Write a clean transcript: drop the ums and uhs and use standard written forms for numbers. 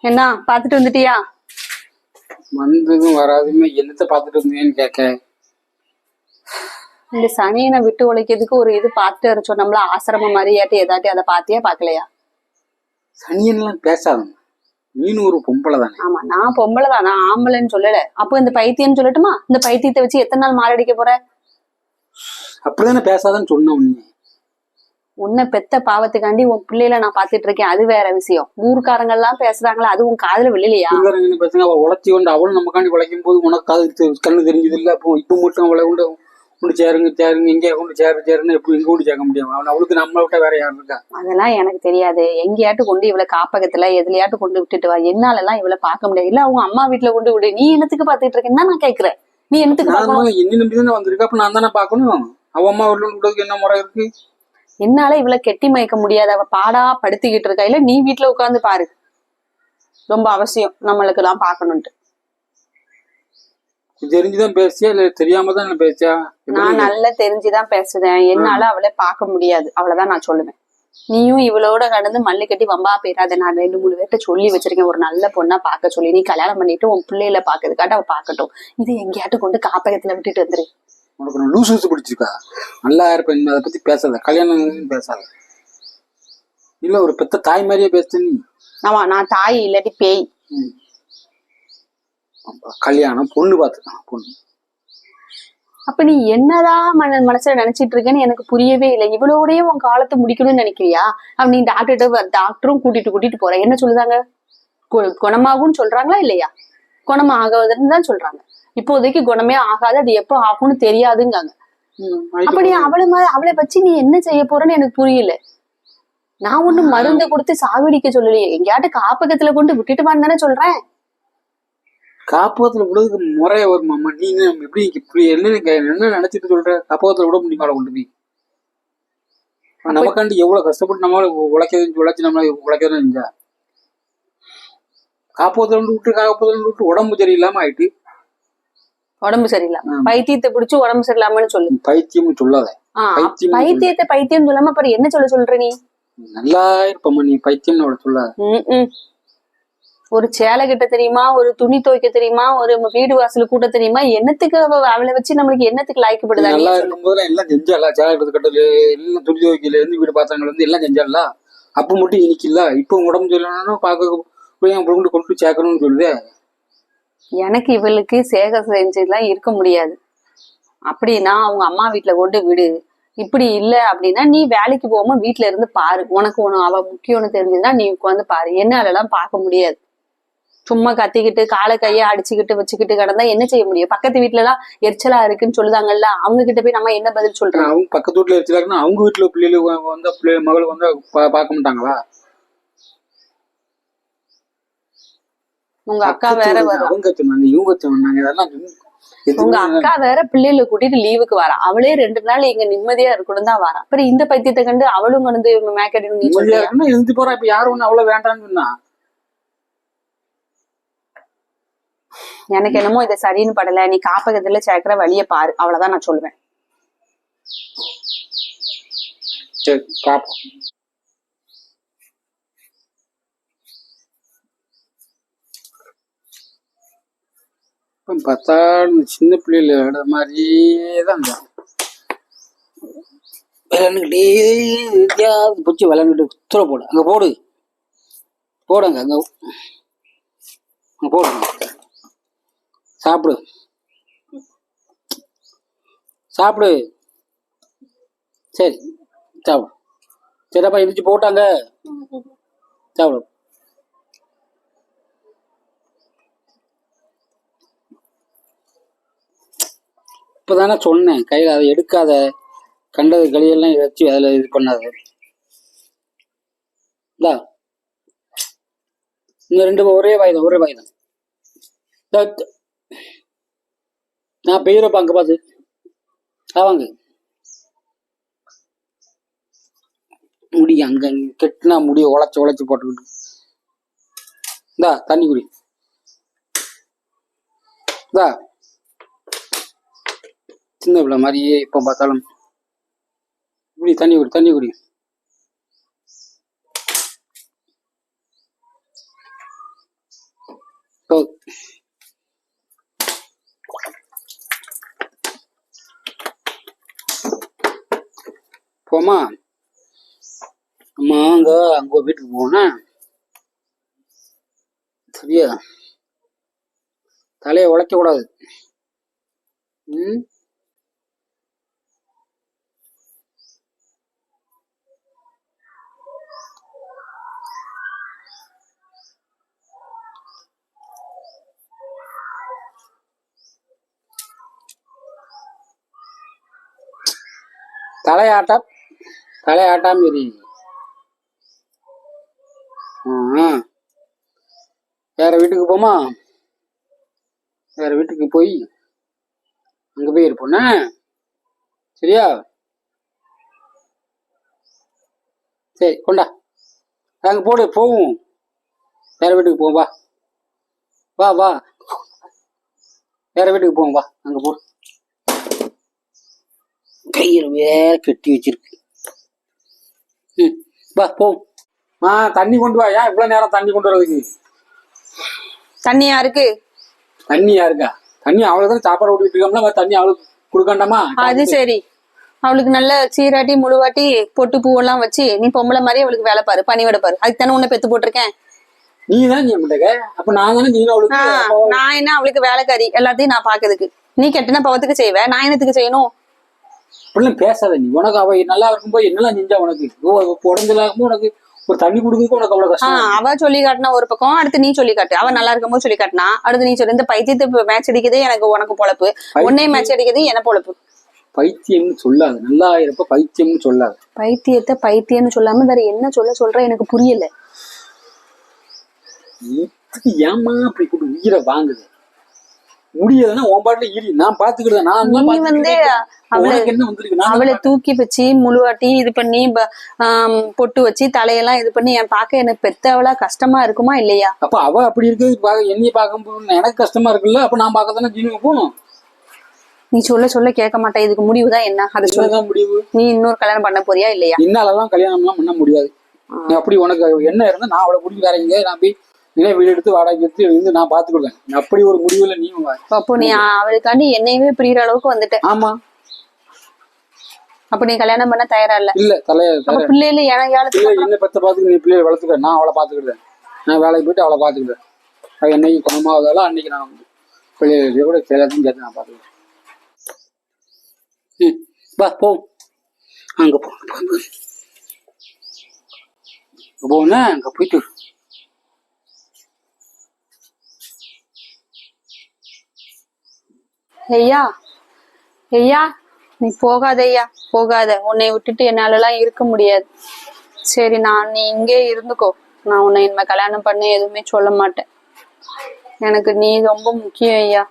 என்ன பாத்துட்டு வந்துட்டியா? வந்ததும் வராதுமே என்னத்த பாத்துட்டு இருந்தேன்னு கேட்க. இந்த சனியனை விட்டு உழைக்கிறதுக்கு ஒரு இது பார்த்துட்டு வர சொன்னோம்ல, ஆசிரமம் மாதிரியாட்டி ஏதாட்டி அதை பாத்தியா பாக்கலையா? சனியன்லாம் பேசாதங்க, நீனு ஒரு பொம்பளை தானே. ஆமா, நான் பொம்பளை தான், நான் ஆம்பளைன்னு சொல்லல. அப்போ இந்த பைத்தியம்னு சொல்லட்டுமா? இந்த பைத்தியத்தை வச்சு எத்தனை நாள் மாரடிக்க போற? அப்படிதானே பேசாதன்னு சொன்ன. உன்னை பெத்த பாவத்துக்காண்டி உன் பிள்ளைல நான் பாத்துட்டு இருக்கேன், அது வேற விஷயம். ஊர்க்காரங்க எல்லாம் பேசுறாங்களா, அது உன் காதுல விழலையா? பசங்க அவ உழைச்சி கொண்டு அவளும் நமக்காண்டி உழைக்கும் போது உனக்கு காது கண்ணு தெரிஞ்சது இல்ல. அப்போ இப்ப மட்டும் அவளை கொண்டு கொண்டு சேருங்க எங்கே கொண்டு சேருன்னு எப்படி எங்க கொண்டு சேர்க்க முடியும்? அவளுக்கு நம்மளை விட்ட வேற யாரும் இருக்கா? அதெல்லாம் எனக்கு தெரியாது. எங்கேயாட்டு கொண்டு இவளை காப்பகத்துல எதுலையாட்டு கொண்டு விட்டுட்டு வா. என்னால எல்லாம் இவளை பார்க்க முடியாது. இல்ல அவங்க அம்மா வீட்டுல கொண்டு விடு. நீ என்னத்துக்கு பாத்துட்டு இருக்கேன்னு நான் கேக்குறேன். நீ என்னத்துக்கு என்ன நம்பிதானே வந்திருக்க? அப்ப நான் தானே பாக்கணும். அவ அம்மா வீட்டுல விடுறதுக்கு என்ன முறை இருக்கு? என்னால இவளை கெட்டி மயக்க முடியாது. அவ பாடா படுத்திக்கிட்டு இருக்கா. இல்ல நீ வீட்டுல உட்காந்து பாரு. ரொம்ப அவசியம் நம்மளுக்கு எல்லாம் பாக்கணும்ட்டு. தெரிஞ்சுதான் பேசியா இல்ல தெரியாம தான் பேசியா? நான் நல்லா தெரிஞ்சுதான் பேசுறேன். என்னால அவளை பார்க்க முடியாது, அவ்வளவுதான் நான் சொல்லுவேன். நீயும் இவளோட கடந்து மல்லு கட்டி வம்பா போயிடாத. நான் 2-3 பேர்ட்ட சொல்லி வச்சிருக்கேன், ஒரு நல்ல பொண்ணா பாக்க சொல்லி. நீ கல்யாணம் பண்ணிட்டு உன் பிள்ளையில பாக்குறதுக்காட்ட அவ பாக்கட்டும். இது எங்கேயாட்டு கொண்டு காப்பகத்துல விட்டுட்டு வந்துரு. உனக்கு நான் லூசு பிடிச்சிருக்கா? நல்லா இருப்பேன், அதை பத்தி பேசாத. கல்யாணம் பேசாத. இல்ல ஒரு பெத்த தாய் மாதிரியே பேச நீ. ஆமா, நான் தாய் இல்லாட்டி பேய். கல்யாணம் பொண்ணு பாத்துக்கான் பொண்ணு. அப்ப நீ என்னதான் மனசுல நினைச்சிட்டு இருக்கேன்னு எனக்கு புரியவே இல்லை. இவ்வளோடய உன் காலத்தை முடிக்கணும்னு நினைக்கிறியா? அப்ப நீ டாக்டரும் கூட்டிட்டு போற. என்ன சொல்லுதாங்க? குணமாகும்னு சொல்றாங்களா இல்லையா? குணம் ஆகாதுன்னு தான் சொல்றாங்க. இப்போதைக்கு குணமே ஆகாது, அது எப்போ ஆகும்னு தெரியாதுங்காங்க. அப்ப நீ அவளை வச்சு நீ என்ன செய்ய போறன்னு எனக்கு புரியல. நான் ஒண்ணு மருந்து கொடுத்து சாவடிக்க சொல்லலையே. எங்கேயாட்டு காப்பகத்துல கொண்டு விட்டுட்டு வான்னு தானே சொல்றேன். காப்பகத்துல விடுறதுக்கு முறைய வருமாமா? நீ எப்படி இப்படி என்ன நினைச்சிட்டு சொல்ற? காப்பகத்துல விட முடியுமா கொண்டு போய்? நமக்காண்டி எவ்வளவு கஷ்டப்பட்டு நம்மளால உழைச்சி நம்மள உழைக்கதான் செஞ்சா. காப்பகத்துல விட்டு உடம்பு சரியில்லாம ஆயிட்டு. உடம்பு சரியில்லாம பைத்தியத்தை பிடிச்சு உடம்பு சரியில்லாமன்னு சொல்லு. பைத்தியம் சொல்லாத. பைத்தியத்தை பைத்தியம் சொல்லாம அப்புறம் என்ன சொல்ற நீ? நல்லா இருப்பம்மா, நீ பைத்தியம் சொல்லாத. ஒரு சேலை கிட்ட தெரியுமா, ஒரு துணி துவைக்க தெரியுமா, ஒரு வீடு வாசல் கூட்ட தெரியுமா? என்னத்துக்கு அவளை வச்சு நம்மளுக்கு என்னத்துக்கு லாய்க்கப்படுதா? நல்லா இருக்கும் போதெல்லாம் எல்லாம் செஞ்சால. சேலை கட்டல எல்லாம் துணி துவைக்கல இருந்து வீடு பாத்திரங்கள் இருந்து எல்லாம் செஞ்சால. அப்ப மட்டும் இனிக்கல. இப்ப உடம்பு சொல்லணும் பார்க்க கொண்டு சேர்க்கணும்னு சொல்லுதே. எனக்கு இவளுக்கு சேக செஞ்சுலாம் இருக்க முடியாது. அப்படின்னா அவங்க அம்மா வீட்டுல கொண்டு விடு. இப்படி இல்ல அப்படின்னா நீ வேலைக்கு போகாம வீட்டுல இருந்து பாரு. உனக்கு ஒண்ணு அவ முக்கியம்னு தெரிஞ்சதுன்னா நீ உட்காந்து பாரு. என்னால எல்லாம் பார்க்க முடியாது. சும்மா கத்திக்கிட்டு காலை கையை அடிச்சுக்கிட்டு வச்சுக்கிட்டு கிடந்தா என்ன செய்ய முடியும்? பக்கத்து வீட்டுல எல்லாம் எரிச்சலா இருக்குன்னு சொல்லுதாங்கல்ல, அவங்க கிட்ட போய் நம்ம என்ன பதில் சொல்றோம்? அவங்க பக்கத்து வீட்டுல எரிச்சலா இருக்குன்னா அவங்க வீட்டுல பிள்ளைகளுக்கு வந்தா மகளுக்கு வந்தா பார்க்க மாட்டாங்களா? உங்க அக்கா வேற வரும். அவங்க சொன்னாங்க இவங்க சொன்னாங்க. இதெல்லாம் உங்க அக்கா வேற பிள்ளைகளை கூட்டிட்டு லீவுக்கு வரா. அவளே 2 நாள் இங்க நிம்மதியா இருக்கணும் தான் வரா. அப்புறம் இந்த பைத்தியத்தை கண்டு அவளும் வந்து மேக்கடின்னு நீ சொல்லியா? இருந்து போறா. இப்ப யாரும் ஒண்ணு அவ்வளவு வேண்டாம்னு சொன்னா? எனக்கு என்னமோ இதை சரின்னு படல. நீ காப்பகத்துல சேர்க்கிற வழிய பாரு, அவ்வளவுதான் நான் சொல்லுவேன். சரி பாப்போம். பார்த்தா சின்ன பிள்ளைல மாதிரிதான் விளையாண்டுக்கிட்டே பிடிச்சி விளையாண்டுட்டு துறை போடு. அங்க போடுங்க அங்க போடுங்க. சாப்பிடு. சரி சாப்பிடு. சரிப்பா எந்திரிச்சு போட்டாங்க. சாப்பிடு. இப்பதானே சொன்னேன் கையில அதை எடுக்காத. கண்டது களியெல்லாம் வச்சு அதுல இது பண்ணாத. இன்னும் 2 ஒரே வாய்தான். நான் பெய்யறப்ப அங்க பாத்து அவங்க முடி அங்க கெட்டினா முடிய உழைச்சு போட்டுக்கிட்டு. இந்தா தண்ணி குடி. இந்தா சின்ன பிள்ளை மாதிரியே இப்ப பார்த்தாலும் இப்படி தண்ணி குடி. போமா. அம்மா அங்க அங்க வீட்டுக்கு போனா சரியா, தலையை உழைக்க கூடாது. ம், தலையாட்டா தலையாட்டாம இரு. வேற வீட்டுக்கு போமா. வேற வீட்டுக்கு போய் அங்க போய் இருப்போண்ணா. சரியா? சரி கொண்டா, அங்க போடு போவோம். வேற வீட்டுக்கு போவோம் வா. வா வா, வேற வீட்டுக்கு போவோம் வா. அங்க போ, கையில் வேற கட்டி வச்சிருக்கு. ம், வா போவோம். தண்ணி கொண்டு வா. ஏன் இவ்வளவு நேரம் தண்ணி கொண்டு வரதுக்கு? தண்ணி யாருக்கு? தண்ணி யாருக்கா? தண்ணி அவளுக்கு சாப்பாடு ஓட்டிட்டு இருக்கோம்ல, தண்ணி அவளுக்கு கொடுக்கண்டாமா? அது சரி, அவளுக்கு நல்ல சீராட்டி முழுவாட்டி பொட்டு பூவெல்லாம் வச்சு நீ பொம்பளை மாதிரி அவளுக்கு வேலை பாரு, பணிவிட பாரு. அதுக்கு தானே உன்னை பெத்து போட்டிருக்கேன். நீ தான் நீ முட்டக. அப்ப நான் தானே நீ அவளுக்கு. நான் என்ன அவளுக்கு வேலைக்காரி? எல்லாத்தையும் நான் பாக்குறதுக்கு. நீ கெட்டினா பவத்துக்கு செய்வேன், நான் என்னத்துக்கு செய்யணும்? அப்படிலாம் பேசாத நீ. உனக்கு அவ நல்லா இருக்கும்போது என்னெல்லாம் செஞ்சா உனக்கு? உடம்புலாகும் உனக்கு ஒரு தண்ணி குடுக்க உனக்கு அவ்வளவு கஷ்டம். அவ சொல்லி காட்டினா ஒரு பக்கம், அடுத்து நீ சொல்லி காட்டு. அவ நல்லா இருக்கும்போது சொல்லி காட்டினா அடுத்து நீ சொல்லு. இந்த பைத்தியத்தை மேட்ச் அடிக்கிறதே எனக்கு உனக்கு பொழப்பு, உன்னை மேட்ச் அடிக்கிறதே என்ன பொழப்பு. பைத்தியம்னு சொல்லாது, நல்லா இருப்ப பைத்தியம்னு சொல்லாது. பைத்தியத்தை பைத்தியம்னு சொல்லாம வேற என்ன சொல்ற எனக்கு புரியல. ஏமா அப்படி கூட உயிரை வாங்குது? முடியலன்னா உன் பாட்டுல ஈரி, நான் பாத்துக்கிட்டேன். நீ வந்து அவளை தூக்கி வச்சு முழுவாட்டி இது பண்ணி பொட்டு வச்சு தலையெல்லாம் இது பண்ணி என் பார்க்க எனக்கு பெத்தவளா கஷ்டமா இருக்குமா இல்லையா? அப்ப அவ அப்படி இருக்கு, என்னைய பார்க்கும்போது எனக்கு கஷ்டமா இருக்குல்ல. அப்ப நான் பார்க்கத்தானே ஜீனுக்கு போகணும். நீ சொல்ல கேட்க மாட்டேன். இதுக்கு முடிவுதான் என்ன? அது சொல்லதான் முடிவு. நீ இன்னொரு கல்யாணம் பண்ண போறியா இல்லையா? என்னாலதான் கல்யாணம் எல்லாம் பண்ண முடியாது. அப்படி உனக்கு என்ன இருந்தா நான் அவளை பிடிச்சி வேற எங்கேயாவது நான் போய் வீடு எடுத்து வாடகை எடுத்து இருந்து நான் பாத்துக்கிடுவேன். அப்படி ஒரு முடிவுல நீ. அப்போ நீ அவளுக்காண்டி என்னையவே பிரிகிற அளவுக்கு வந்துட்ட. ஆமா. அப்ப நீ கல்யாணம் பண்ண தயாரா இல்ல? இல்ல பிள்ளைல என்ன பெத்த பாத்துக்க, நீ பிள்ளைய வளர்த்துக்க, நான் அவளை பாத்துக்கிட்டேன். நான் வேலைக்கு போயிட்டு அவளை பாத்துக்கிட்டேன். அவ என்னைக்கு குணமாவதாலும் அன்னைக்கு நான் பிள்ளைய கூட எல்லாத்தையும் சேர்த்து நான் பாத்துக்கிட்டேன். வா போ, அங்க போனா அங்க போயிட்டு ஐயா ஐயா நீ போகாத ஐயா, போகாத. உன்னை விட்டுட்டு என்னாலலாம் இருக்க முடியாது. சரி, நீ இங்கே இருந்துக்கோ. நான் உன்னை இனிமே கல்யாணம் பண்ண எதுவுமே சொல்ல மாட்டேன். எனக்கு நீ ரொம்ப முக்கியம் ஐயா.